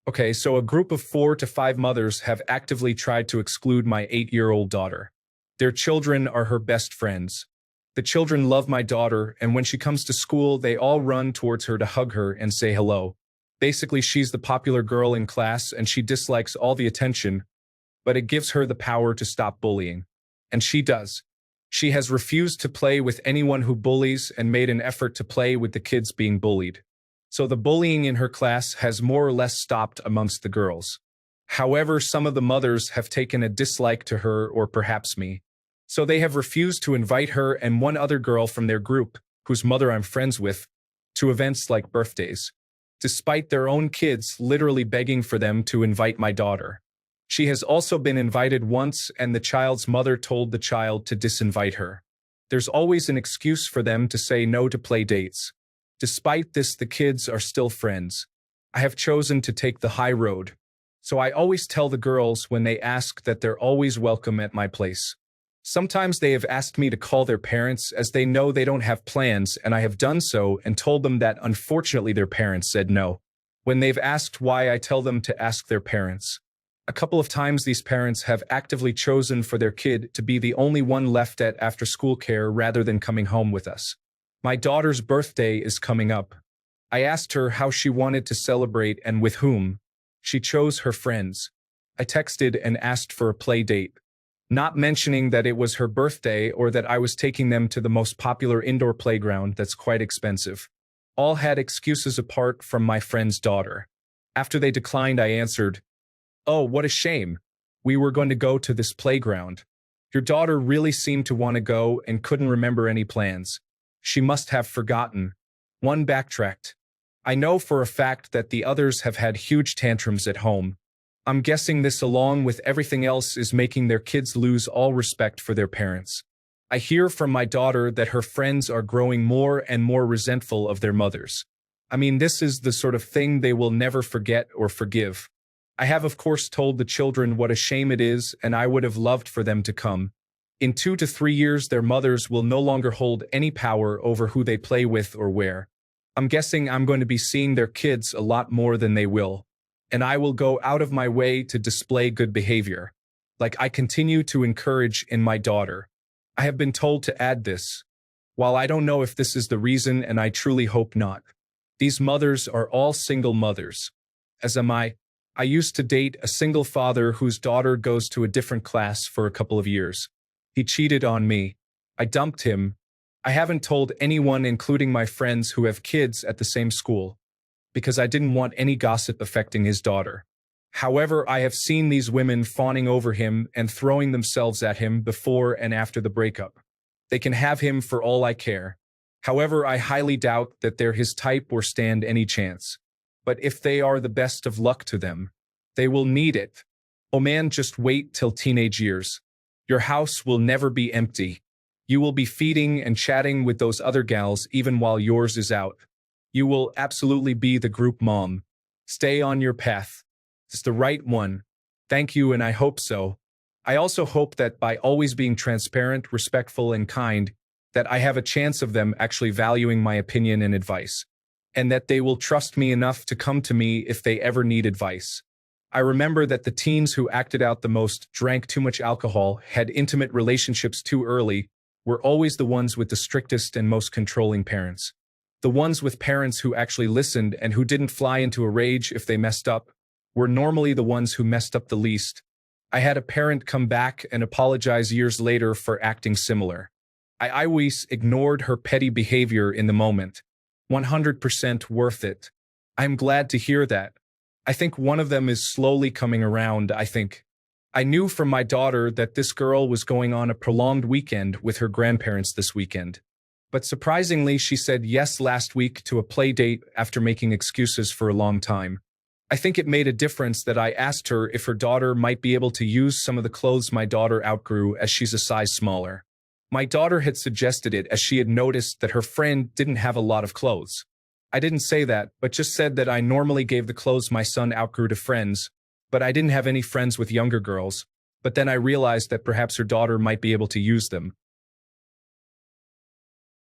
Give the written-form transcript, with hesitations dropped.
Okay, so a group of 4 to 5 mothers have actively tried to exclude my 8-year-old daughter. Their children are her best friends. The children love my daughter, and when she comes to school, they all run towards her to hug her and say hello. Basically, she's the popular girl in class, and she dislikes all the attention, but it gives her the power to stop bullying. And she does. She has refused to play with anyone who bullies and made an effort to play with the kids being bullied. So the bullying in her class has more or less stopped amongst the girls. However, some of the mothers have taken a dislike to her or perhaps me. So they have refused to invite her and one other girl from their group, whose mother I'm friends with, to events like birthdays, despite their own kids literally begging for them to invite my daughter. She has also been invited once, and the child's mother told the child to disinvite her. There's always an excuse for them to say no to play dates. Despite this, the kids are still friends. I have chosen to take the high road. So I always tell the girls when they ask that they're always welcome at my place. Sometimes they have asked me to call their parents as they know they don't have plans, and I have done so and told them that unfortunately their parents said no. When they've asked why, I tell them to ask their parents. A couple of times these parents have actively chosen for their kid to be the only one left at after-school care rather than coming home with us. My daughter's birthday is coming up. I asked her how she wanted to celebrate and with whom. She chose her friends. I texted and asked for a play date, not mentioning that it was her birthday or that I was taking them to the most popular indoor playground that's quite expensive. All had excuses apart from my friend's daughter. After they declined, I answered, "Oh, what a shame. We were going to go to this playground. Your daughter really seemed to want to go and couldn't remember any plans. She must have forgotten." One backtracked. I know for a fact that the others have had huge tantrums at home. I'm guessing this, along with everything else, is making their kids lose all respect for their parents. I hear from my daughter that her friends are growing more and more resentful of their mothers. I mean, this is the sort of thing they will never forget or forgive. I have, of course, told the children what a shame it is, and I would have loved for them to come. In 2 to 3 years, their mothers will no longer hold any power over who they play with or where. I'm guessing I'm going to be seeing their kids a lot more than they will. And I will go out of my way to display good behavior, like I continue to encourage in my daughter. I have been told to add this. While I don't know if this is the reason, and I truly hope not, these mothers are all single mothers, as am I. I used to date a single father whose daughter goes to a different class for a couple of years. He cheated on me. I dumped him. I haven't told anyone, including my friends who have kids at the same school, because I didn't want any gossip affecting his daughter. However, I have seen these women fawning over him and throwing themselves at him before and after the breakup. They can have him for all I care. However, I highly doubt that they're his type or stand any chance. But if they are, the best of luck to them. They will need it. Oh man, just wait till teenage years. Your house will never be empty. You will be feeding and chatting with those other gals even while yours is out. You will absolutely be the group mom. Stay on your path. It's the right one. Thank you, and I hope so. I also hope that by always being transparent, respectful, and kind, that I have a chance of them actually valuing my opinion and advice, and that they will trust me enough to come to me if they ever need advice. I remember that the teens who acted out the most, drank too much alcohol, had intimate relationships too early, were always the ones with the strictest and most controlling parents. The ones with parents who actually listened and who didn't fly into a rage if they messed up were normally the ones who messed up the least. I had a parent come back and apologize years later for acting similar. I always ignored her petty behavior in the moment. 100% worth it. I'm glad to hear that. I think one of them is slowly coming around, I think. I knew from my daughter that this girl was going on a prolonged weekend with her grandparents this weekend. But surprisingly, she said yes last week to a play date after making excuses for a long time. I think it made a difference that I asked her if her daughter might be able to use some of the clothes my daughter outgrew, as she's a size smaller. My daughter had suggested it as she had noticed that her friend didn't have a lot of clothes. I didn't say that, but just said that I normally gave the clothes my son outgrew to friends, but I didn't have any friends with younger girls. But then I realized that perhaps her daughter might be able to use them.